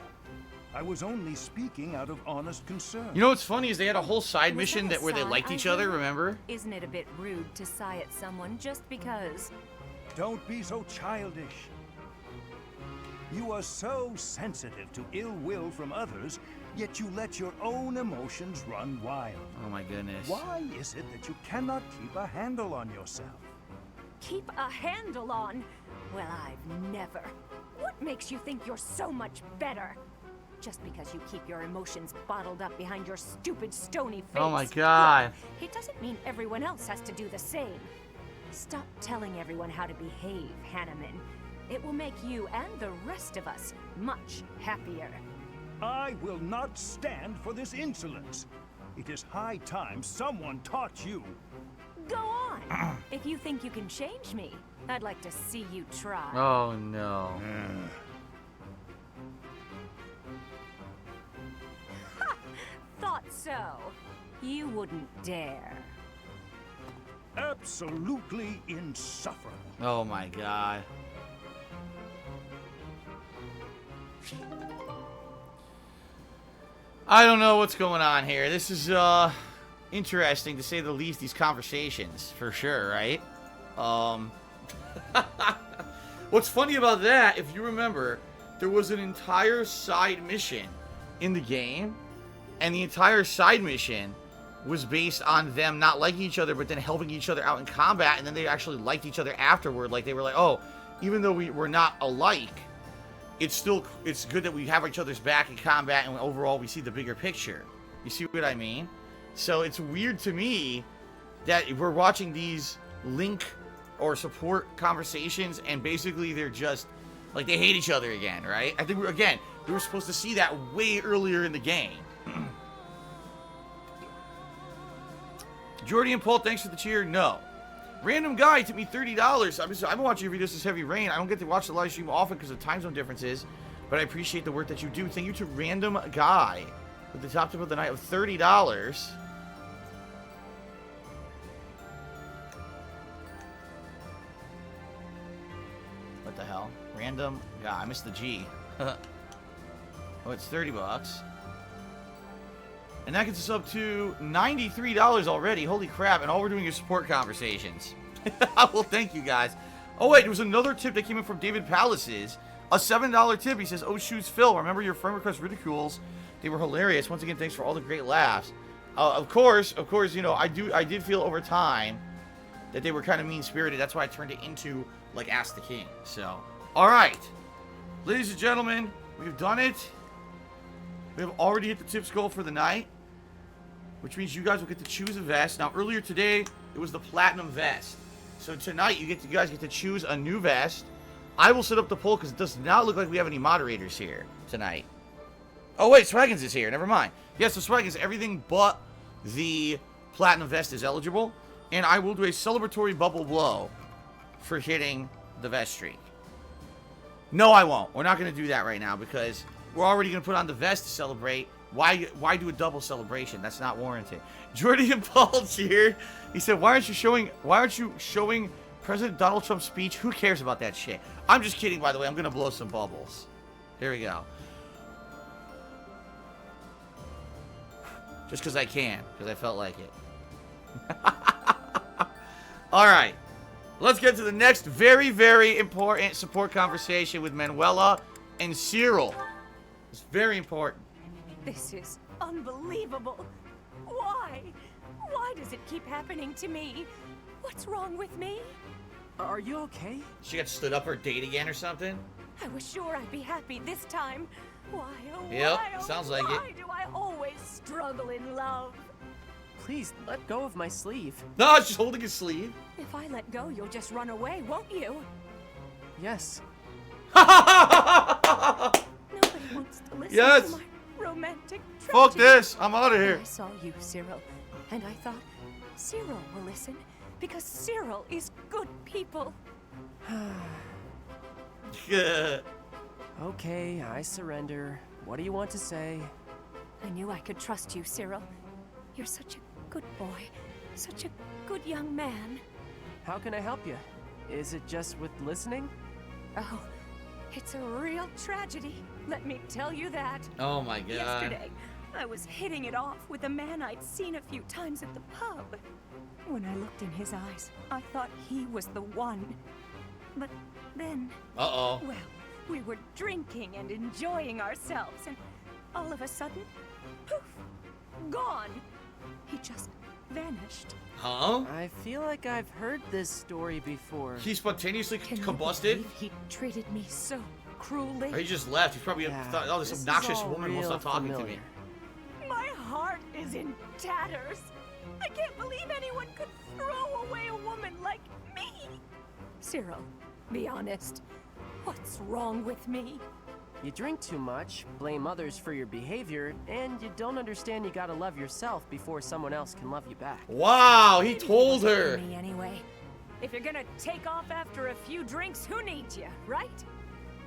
I was only speaking out of honest concern. You know what's funny is they had a whole side Was mission that a where they sigh liked I each other, heard? remember? Isn't it a bit rude to sigh at someone just because? Don't be so childish. You are so sensitive to ill will from others, yet you let your own emotions run wild. Oh my goodness. Why is it that you cannot keep a handle on yourself? Keep a handle on? Well, I've never. What makes you think you're so much better? Just because you keep your emotions bottled up behind your stupid stony face. Oh my god. Look, it doesn't mean everyone else has to do the same. Stop telling everyone how to behave, Hanneman. It will make you and the rest of us much happier. I will not stand for this insolence. It is high time someone taught you. Go on. If you think you can change me, I'd like to see you try. Oh no. Thought so. You wouldn't dare. Absolutely insufferable. Oh my god. I don't know what's going on here. This is interesting to say the least, these conversations, for sure, right? What's funny about that, if you remember, there was an entire side mission in the game, and the entire side mission was based on them not liking each other, but then helping each other out in combat, and then they actually liked each other afterward. Like, they were like, oh, even though we're not alike, it's good that we have each other's back in combat, and overall we see the bigger picture. You see what I mean? So it's weird to me that we're watching these link or support conversations, and basically they're just, like, they hate each other again, right? I think, we were supposed to see that way earlier in the game. Jordy and Paul, thanks for the cheer. No. Random guy tipped me $30. I've been watching your videos this heavy rain. I don't get to watch the live stream often because of time zone differences, but I appreciate the work that you do. Thank you to Random Guy with the top tip of the night of $30. What the hell? Random Guy. I missed the G. Oh, it's 30 bucks. And that gets us up to $93 already. Holy crap. And all we're doing is support conversations. Well, thank you guys. Oh, wait. There was another tip that came in from David Palaces. A $7 tip. He says, oh, shoots Phil. Remember your friend request ridicules. They were hilarious. Once again, thanks for all the great laughs. Of course, you know, I did feel over time that they were kind of mean-spirited. That's why I turned it into, like, Ask the King. So, all right. Ladies and gentlemen, we've done it. We have already hit the tips goal for the night, which means you guys will get to choose a vest. Now, earlier today, it was the platinum vest. So tonight, you guys get to choose a new vest. I will set up the poll because it does not look like we have any moderators here tonight. Oh, wait, Swaggins is here. Never mind. Yes, so Swaggins, everything but the platinum vest is eligible. And I will do a celebratory bubble blow for hitting the vest streak. No, I won't. We're not going to do that right now because we're already going to put on the vest to celebrate. Why do a double celebration? That's not warranted. Jordy and Paul's here. He said, why aren't you showing President Donald Trump's speech? Who cares about that shit? I'm just kidding, by the way. I'm going to blow some bubbles. Here we go. Just because I can. Because I felt like it. All right. Let's get to the next very, very important support conversation with Manuela and Cyril. It's very important. This is unbelievable. Why? Why does it keep happening to me? What's wrong with me? Are you okay? She got stood up her date again or something? I was sure I'd be happy this time. Why, oh Yep, why, oh sounds like it. why do I always struggle in love? Please, let go of my sleeve. No, she's holding his sleeve. If I let go, you'll just run away, won't you? Yes. Nobody wants to listen Yes. to my romantic tragedy. Fuck this. I'm out of here. I saw you, Cyril, and I thought, Cyril will listen, because Cyril is good people. Okay, I surrender. What do you want to say? I knew I could trust you, Cyril. You're such a good boy, such a good young man. How can I help you? Is it just with listening? Oh, it's a real tragedy. Let me tell you that. Oh my god. Yesterday, I was hitting it off with a man I'd seen a few times at the pub. When I looked in his eyes, I thought he was the one. But then, Uh-oh. well, we were drinking and enjoying ourselves, and all of a sudden, poof, gone. He just vanished. Huh? I feel like I've heard this story before. He spontaneously Can you combusted? believe he treated me so cruelly. Or he just left. He's probably thought, oh, this obnoxious woman won't stop talking to me. My heart is in tatters. I can't believe anyone could throw away a woman like me. Cyril, be honest. What's wrong with me? You drink too much, blame others for your behavior, and you don't understand you gotta love yourself before someone else can love you back. Wow, he told her. Me anyway. If you're gonna take off after a few drinks, who needs you, right?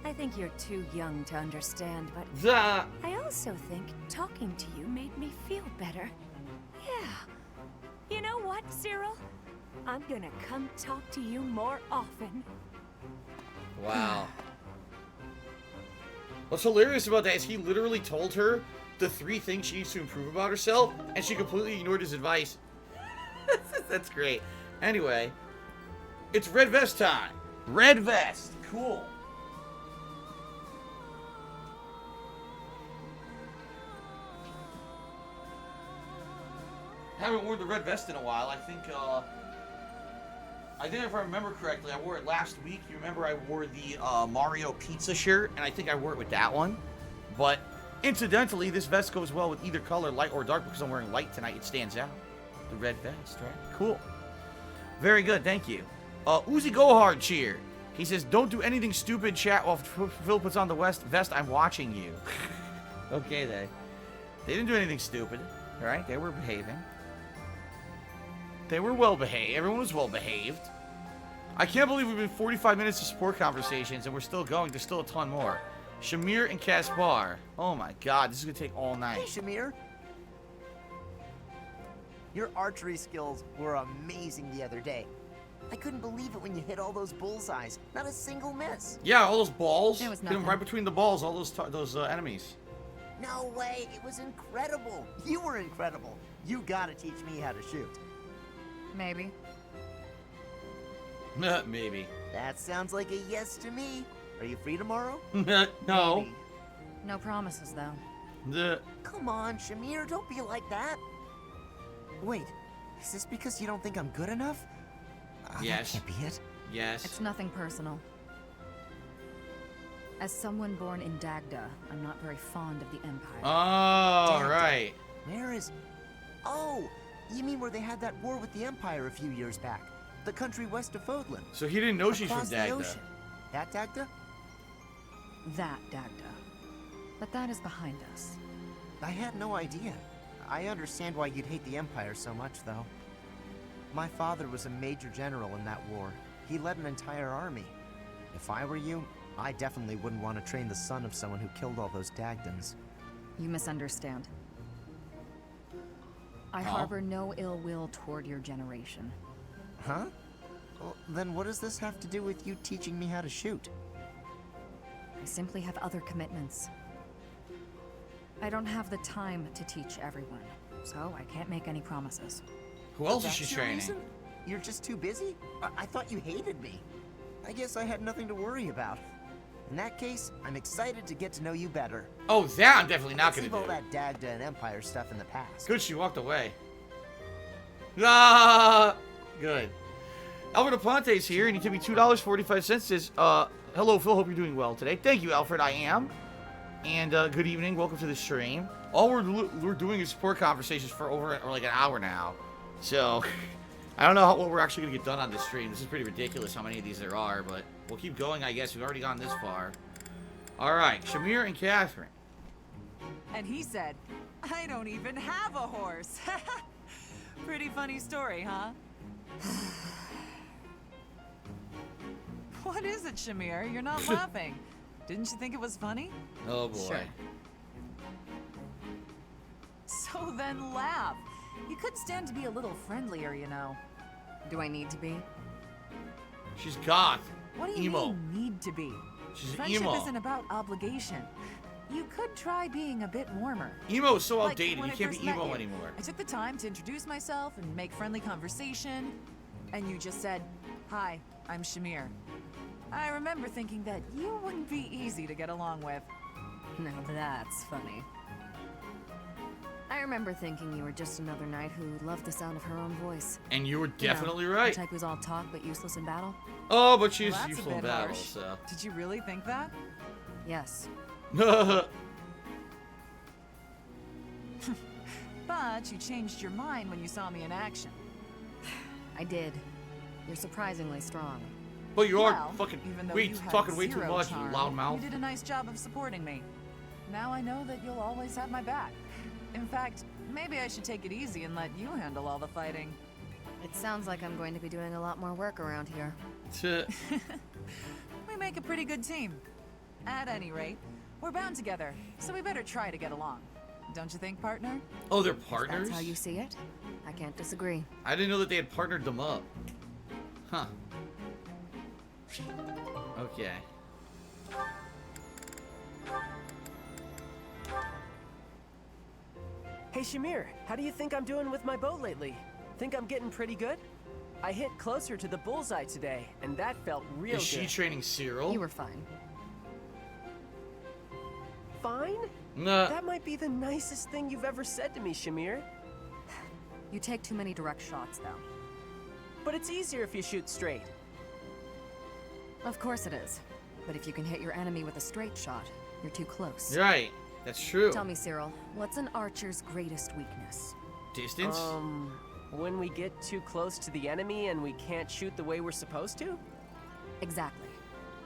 I think you're too young to understand, but I also think talking to you made me feel better. Yeah. You know what, Cyril? I'm gonna come talk to you more often. Wow. What's hilarious about that is he literally told her the 3 things she needs to improve about herself, and she completely ignored his advice. That's great. Anyway, it's red vest time. Red vest. Cool. Haven't worn the red vest in a while. I think if I remember correctly, I wore it last week. You remember I wore the Mario pizza shirt, and I think I wore it with that one. But incidentally, this vest goes well with either color, light or dark, because I'm wearing light tonight. It stands out. The red vest, right? Cool. Very good, thank you. Uzi Gohard cheer. He says, don't do anything stupid, chat, while Phil puts on the vest. I'm watching you. Okay, they didn't do anything stupid, right? They were behaving. They were well behaved. Everyone was well behaved. I can't believe we've been 45 minutes of support conversations and we're still going. There's still a ton more. Shamir and Kaspar. Oh my god, this is gonna take all night. Hey, Shamir. Your archery skills were amazing the other day. I couldn't believe it when you hit all those bullseyes. Not a single miss. Yeah, all those balls. It was Hit them nothing. right between the balls. All those enemies. No way, it was incredible. You were incredible. You gotta teach me how to shoot. Maybe. Maybe. That sounds like a yes to me. Are you free tomorrow? No. Maybe. No promises, though. Come on, Shamir, don't be like that. Wait, is this because you don't think I'm good enough? Yes. That can't be it. Yes. It's nothing personal. As someone born in Dagda, I'm not very fond of the Empire. Oh, Dagda. right. Where is... Oh, you mean where they had that war with the Empire a few years back? The country west of Fodlan. So he didn't know she's from Across the Dagda. ocean. That Dagda? That Dagda. But that is behind us. I had no idea. I understand why you'd hate the Empire so much, though. My father was a major general in that war. He led an entire army. If I were you, I definitely wouldn't want to train the son of someone who killed all those Dagdans. You misunderstand. I Huh? harbor no ill will toward your generation. Huh? Well, then what does this have to do with you teaching me how to shoot? I simply have other commitments. I don't have the time to teach everyone, so I can't make any promises. Who else is That's she your training? reason? You're just too busy? I thought you hated me. I guess I had nothing to worry about. In that case, I'm excited to get to know you better. Oh, that I'm definitely not Let's gonna leave all do. that Dagda and Empire stuff in the past. Good, she walked away. Ah, good. Alfred Aponte's here, and he tipped me $2.45. Says, hello, Phil. Hope you're doing well today. Thank you, Alfred. I am. And good evening. Welcome to the stream. All we're doing is support conversations for over like an hour now. So, I don't know what we're actually going to get done on this stream. This is pretty ridiculous how many of these there are, but we'll keep going, I guess. We've already gone this far. All right, Shamir and Catherine. And he said, I don't even have a horse. Pretty funny story, huh? What is it, Shamir? You're not laughing. Didn't you think it was funny? Oh, boy. Sure. So then laugh. You could stand to be a little friendlier, you know. Do I need to be? She's goth. What do you Emo. mean, need to be? She's Friendship emo. isn't about obligation. You could try being a bit warmer. Emo is so Like outdated. when You I can't first be met emo you. anymore. I took the time to introduce myself and make friendly conversation, and you just said, "Hi, I'm Shamir." I remember thinking that you wouldn't be easy to get along with. Now that's funny. I remember thinking you were just another knight who loved the sound of her own voice. And you were You know, definitely the right. type who's all talk but useless in battle. Oh, but she's Well, that's a useful in bit battle, harsh. so. Did you really think that? Yes. But you changed your mind when you saw me in action. I did. You're surprisingly strong. But you are Well, fucking even though way you had talking way too zero much, you charm, loudmouth. You did a nice job of supporting me. Now I know that you'll always have my back. In fact, maybe I should take it easy and let you handle all the fighting. It sounds like I'm going to be doing a lot more work around here. We make a pretty good team. At any rate, we're bound together, so we better try to get along. Don't you think, partner? Oh, they're partners? That's how you see it? I can't disagree. I didn't know that they had partnered them up. Huh. Okay. Hey Shamir, how do you think I'm doing with my bow lately? Think I'm getting pretty good? I hit closer to the bullseye today, and that felt real Is she good. training Cyril? You were fine. Fine? Nah. That might be the nicest thing you've ever said to me, Shamir. You take too many direct shots, though. But it's easier if you shoot straight. Of course it is. But if you can hit your enemy with a straight shot, you're too close. Right. That's true. Tell me, Cyril, what's an archer's greatest weakness? Distance? When we get too close to the enemy and we can't shoot the way we're supposed to? Exactly.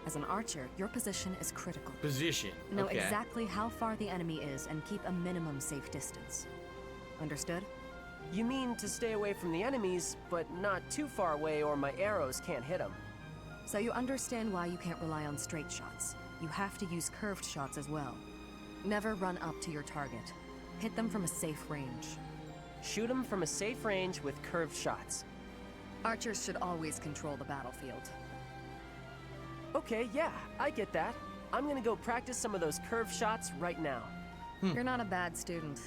As an archer, your position is critical. Position. Know Okay. exactly how far the enemy is and keep a minimum safe distance. Understood? You mean to stay away from the enemies, but not too far away or my arrows can't hit them. So you understand why you can't rely on straight shots. You have to use curved shots as well. Never run up to your target. Hit them from a safe range. Shoot them from a safe range with curved shots. Archers should always control the battlefield. Okay, yeah, I get that. I'm gonna go practice some of those curved shots right now. You're not a bad student.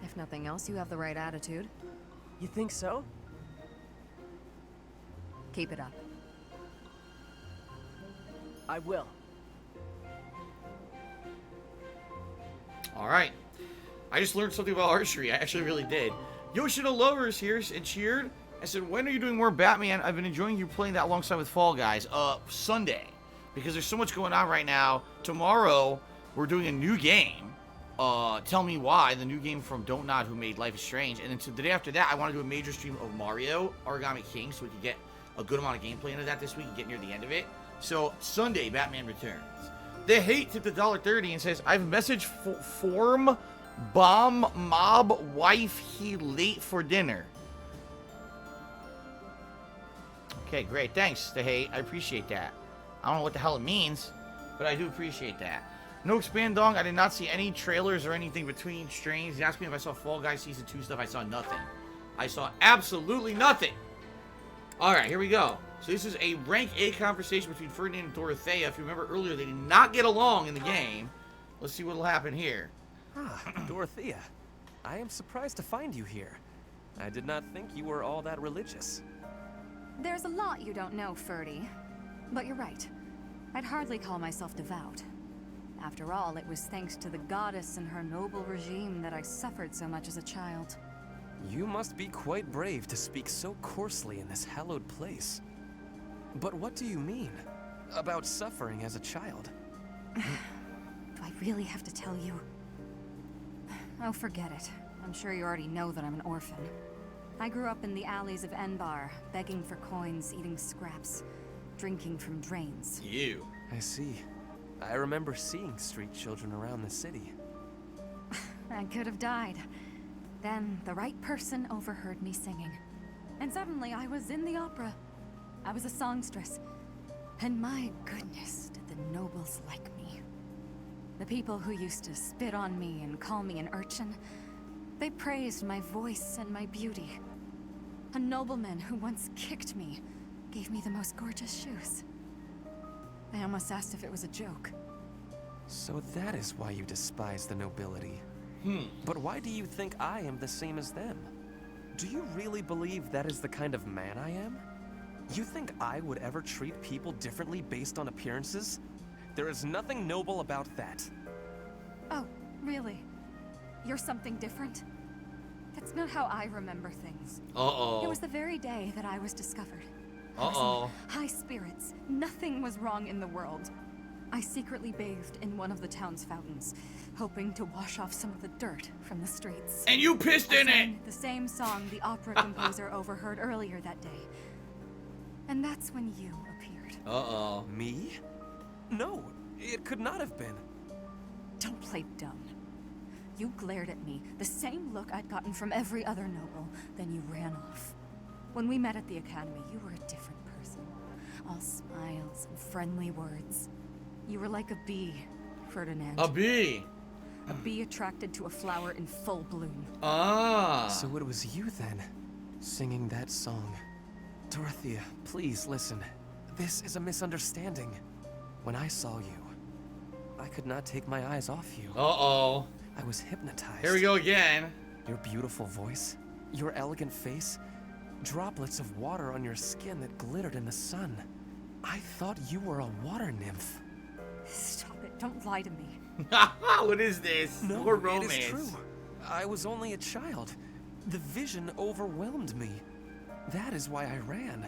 If nothing else, you have the right attitude. You think so? Keep it up. I will. Alright. I just learned something about archery. I actually really did. Yoshino Lovers here and cheered. I said, when are you doing more Batman? I've been enjoying you playing that alongside with Fall Guys. Sunday. Because there's so much going on right now. Tomorrow, we're doing a new game. Tell Me Why, the new game from Don't Nod, who made Life is Strange. And then the day after that, I want to do a major stream of Mario, Origami King, so we can get a good amount of gameplay into that this week and get near the end of it. So, Sunday, Batman Returns. The Hate tipped $1.30 and says, I have a message form bomb mob wife he late for dinner. Okay, great. Thanks, The Hate. I appreciate that. I don't know what the hell it means, but I do appreciate that. No Expandong. I did not see any trailers or anything between strains. He asked me if I saw Fall Guys Season 2 stuff. I saw nothing. I saw absolutely nothing. Alright, here we go. So this is a rank A conversation between Ferdinand and Dorothea. If you remember earlier, they did not get along in the game. Let's see what will happen here. Ah, Dorothea. I am surprised to find you here. I did not think you were all that religious. There's a lot you don't know, Ferdy. But you're right. I'd hardly call myself devout. After all, it was thanks to the goddess and her noble regime that I suffered so much as a child. You must be quite brave to speak so coarsely in this hallowed place. But what do you mean about suffering as a child? Do I really have to tell you? Oh, forget it. I'm sure you already know that I'm an orphan. I grew up in the alleys of Enbar, begging for coins, eating scraps, drinking from drains. You. I see. I remember seeing street children around the city. I could have died. Then the right person overheard me singing. And suddenly I was in the opera. I was a songstress. And my goodness, did the nobles like me. The people who used to spit on me and call me an urchin, they praised my voice and my beauty. A nobleman who once kicked me gave me the most gorgeous shoes. I almost asked if it was a joke. So that is why you despise the nobility. But why do you think I am the same as them? Do you really believe that is the kind of man I am? You think I would ever treat people differently based on appearances? There is nothing noble about that. Oh, really? You're something different? That's not how I remember things. Uh-oh. It was the very day that I was discovered. I was Uh-oh. in high spirits. Nothing was wrong in the world. I secretly bathed in one of the town's fountains, hoping to wash off some of the dirt from the streets. And you pissed in it! Sang the same song the opera composer overheard earlier that day. And that's when you appeared. Uh-oh. Me? No, it could not have been. Don't play dumb. You glared at me, the same look I'd gotten from every other noble, then you ran off. When we met at the academy, you were a different person. All smiles and friendly words. You were like a bee, Ferdinand. A bee? A bee attracted to a flower in full bloom. Ah. So it was you then, singing that song. Dorothea, please listen. This is a misunderstanding. When I saw you, I could not take my eyes off you. Uh-oh. I was hypnotized. Here we go again. Your beautiful voice, your elegant face, droplets of water on your skin that glittered in the sun. I thought you were a water nymph. Stop it, don't lie to me. What is this? No, More romance. it is true. I was only a child. The vision overwhelmed me. That is why I ran.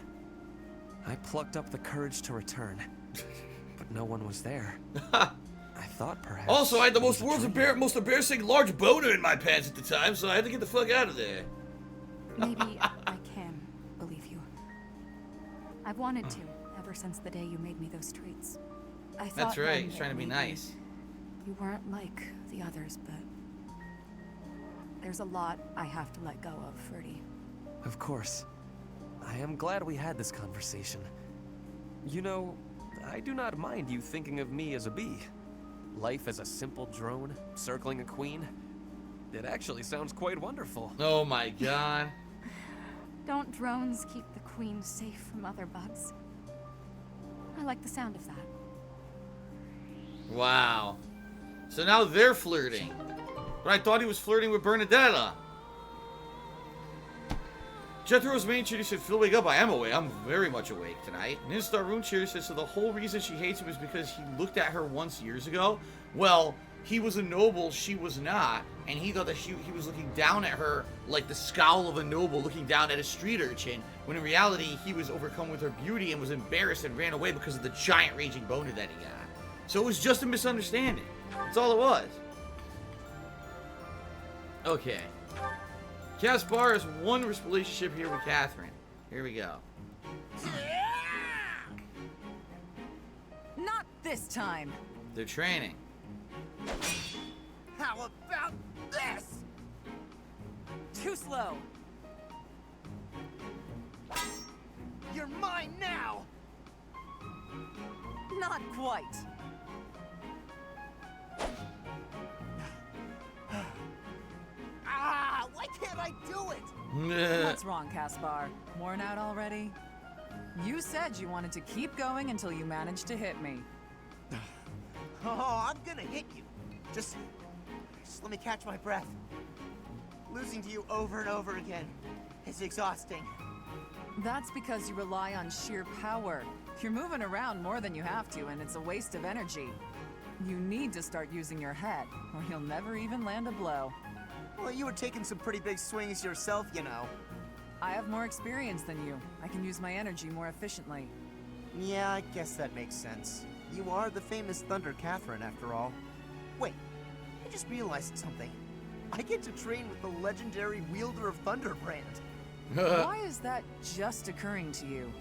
I plucked up the courage to return, but no one was there. I thought perhaps. Also, I had the most most embarrassing large boner in my pants at the time, so I had to get the fuck out of there. Maybe I can believe you. I've wanted to ever since the day you made me those treats. I thought That's right. then He's that trying to be maybe nice. You weren't like the others, but there's a lot I have to let go of, Ferdy. Of course. I am glad we had this conversation. You know, I do not mind you thinking of me as a bee. Life as a simple drone, circling a queen. It actually sounds quite wonderful. Oh my god. Don't drones keep the queen safe from other bugs? I like the sound of that. Wow. So now they're flirting. But I thought he was flirting with Bernadetta. Jethro's main cheerleader said, Phil, wake up. I am awake. I'm very much awake tonight. Ninstar Rune cheerleader said, so the whole reason she hates him is because he looked at her once years ago. Well, he was a noble, she was not. And he thought that he was looking down at her like the scowl of a noble looking down at a street urchin. When in reality, he was overcome with her beauty and was embarrassed and ran away because of the giant raging boner that he got. So it was just a misunderstanding. That's all it was. Okay. Caspar has one relationship here with Catherine. Here we go. Not this time. They're training. How about this? Too slow. You're mine now! Not quite. Why can't I do it? What's wrong, Caspar? Worn out already? You said you wanted to keep going until you managed to hit me. Oh, I'm gonna hit you. Just let me catch my breath. Losing to you over and over again is exhausting. That's because you rely on sheer power. You're moving around more than you have to, and it's a waste of energy. You need to start using your head, or you'll never even land a blow. Well, you were taking some pretty big swings yourself, you know. I have more experience than you. I can use my energy more efficiently. Yeah, I guess that makes sense. You are the famous Thunder Catherine, after all. Wait, I just realized something. I get to train with the legendary wielder of Thunderbrand. Why is that just occurring to you?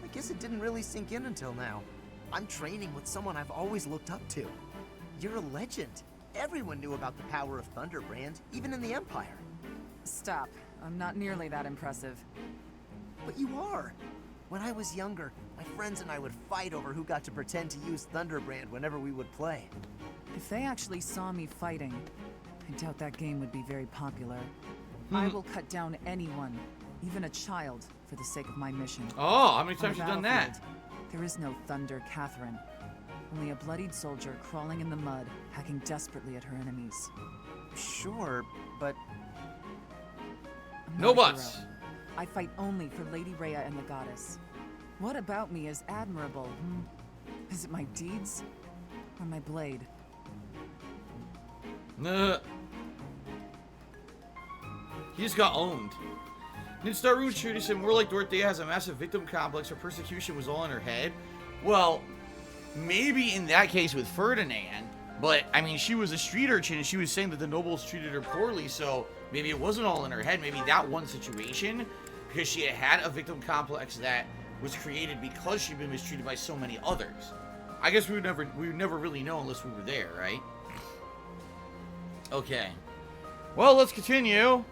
I guess it didn't really sink in until now. I'm training with someone I've always looked up to. You're a legend. Everyone knew about the power of Thunderbrand, even in the Empire. Stop. I'm not nearly that impressive. But you are. When I was younger, my friends and I would fight over who got to pretend to use Thunderbrand whenever we would play. If they actually saw me fighting, I doubt that game would be very popular. I will cut down anyone, even a child, for the sake of my mission. Oh, how many On times the have you done that? battlefield, there is no Thunder Catherine. Only a bloodied soldier crawling in the mud, hacking desperately at her enemies. Sure, but I'm No not a buts. hero. I fight only for Lady Rhea and the goddess. What about me is admirable? Is it my deeds or my blade? He just got owned. Ninstar Rune said more like Dorothea has a massive victim complex. Her persecution was all in her head. Well, maybe in that case with Ferdinand, but I mean, she was a street urchin and she was saying that the nobles treated her poorly, so maybe it wasn't all in her head. Maybe that one situation, because she had a victim complex that was created because she'd been mistreated by so many others. I guess we would never really know unless we were there, right? Okay. Well, let's continue.